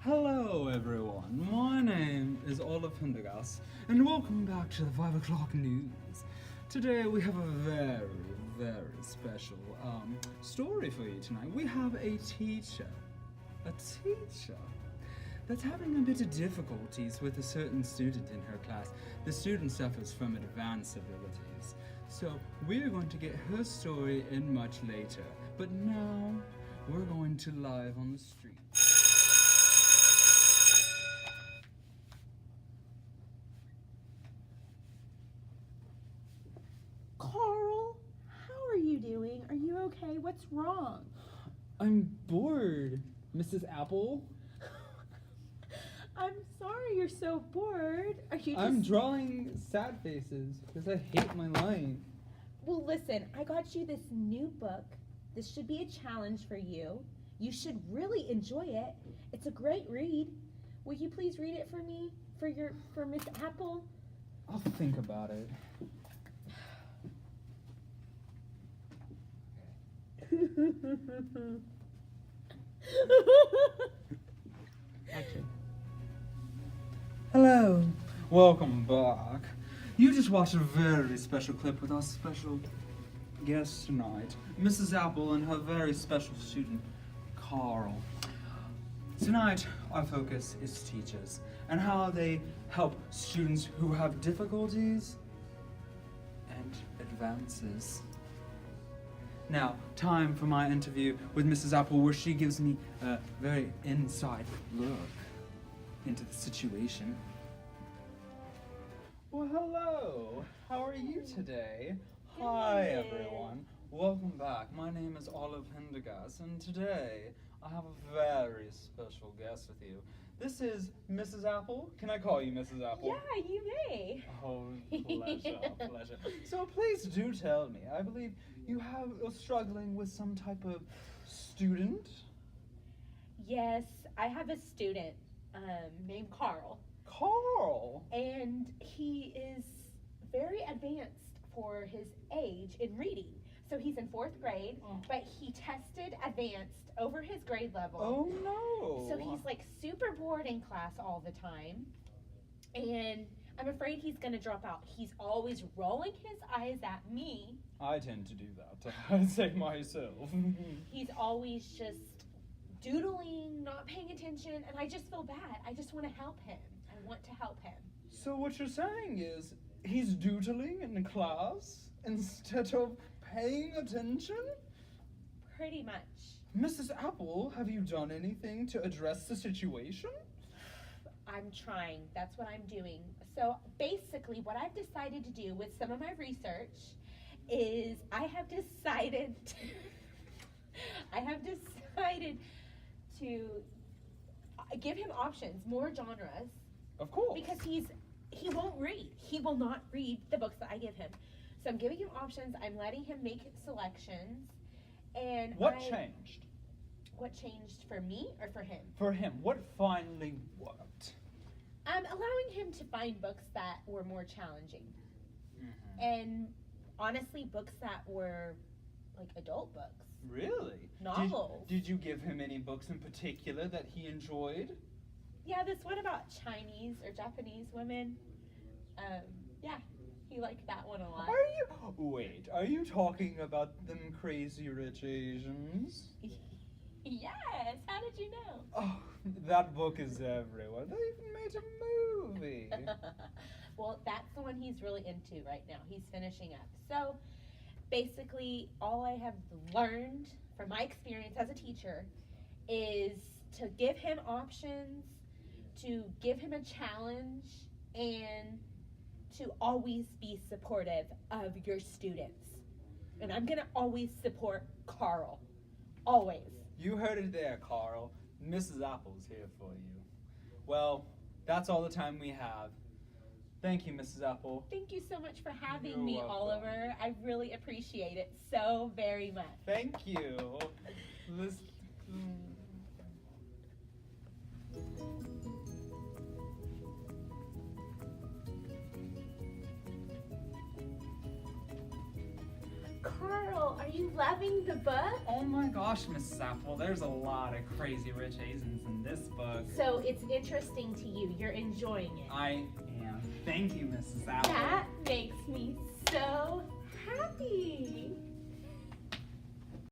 Hello everyone, my name is Olaf Pendergast and welcome back to the 5 o'clock news. Today we have a very special story for you tonight. We have a teacher that's having a bit of difficulties with a certain student in her class. The student suffers from advanced abilities. So we're going to get her story in much later. But now we're going to live on the street. Carl, how are you doing? Are you okay? What's wrong? I'm bored, Mrs. Apple. I'm sorry you're so bored. Are you just... I'm drawing sad faces because I hate my line. Well, listen, I got you this new book. This should be a challenge for you. You should really enjoy it. It's a great read. Will you please read it for me? For Miss Apple? I'll think about it. Action. Hello. Welcome back. You just watched a very special clip with our special guest tonight, Mrs. Apple and her very special student, Carl. Tonight, our focus is teachers and how they help students who have difficulties and advances. Now, time for my interview with Mrs. Apple, where she gives me a very inside look into the situation. Well, hello. How are you today? Hi, everyone. Welcome back. My name is Olive Pendergast, and today I have a very special guest with you. This is Mrs. Apple. Can I call you Mrs. Apple? Yeah, you may. Oh, pleasure. So please do tell me. I believe you're struggling with some type of student. Yes, I have a student named Carl. Carl. And he is very advanced for his age in reading. So he's in 4th grade, but he tested advanced over his grade level. Oh no. So he's like super bored in class all the time. And I'm afraid he's gonna drop out. He's always rolling his eyes at me. I tend to do that. I'd say myself. He's always just doodling, not paying attention, and I just feel bad. I just want to help him. I want to help him. So what you're saying is he's doodling in class instead of paying attention? Pretty much. Mrs. Apple, have you done anything to address the situation? I'm trying. That's what I'm doing. So basically what I've decided to do with some of my research is I have decided to give him options, more genres. Of course. Because he won't read. He will not read the books that I give him. So I'm giving him options. I'm letting him make selections. And what changed? What changed for me or for him? For him. What finally worked? Allowing him to find books that were more challenging. Mm-hmm. And honestly, books that were like adult books. Really? Novels. Did you give him any books in particular that he enjoyed? Yeah, this one about Chinese or Japanese women. Yeah, he liked that one a lot. Are you talking about them Crazy Rich Asians? Yes, how did you know? Oh, that book is everywhere. They even made a movie. Well, that's the one he's really into right now. He's finishing up. So, basically, all I have learned from my experience as a teacher is to give him options, to give him a challenge, and to always be supportive of your students. And I'm going to always support Carl. Always. You heard it there, Carl. Mrs. Apple's here for you. Well, that's all the time we have. Thank you, Mrs. Apple. Thank you so much for having You're me, welcome. Oliver. I really appreciate it so very much. Thank you. Carl, are you loving the book? Oh my gosh, Mrs. Apple, there's a lot of crazy rich Asians in this book. So it's interesting to you. You're enjoying it. I am. Thank you, Mrs. Apple. That makes me so happy.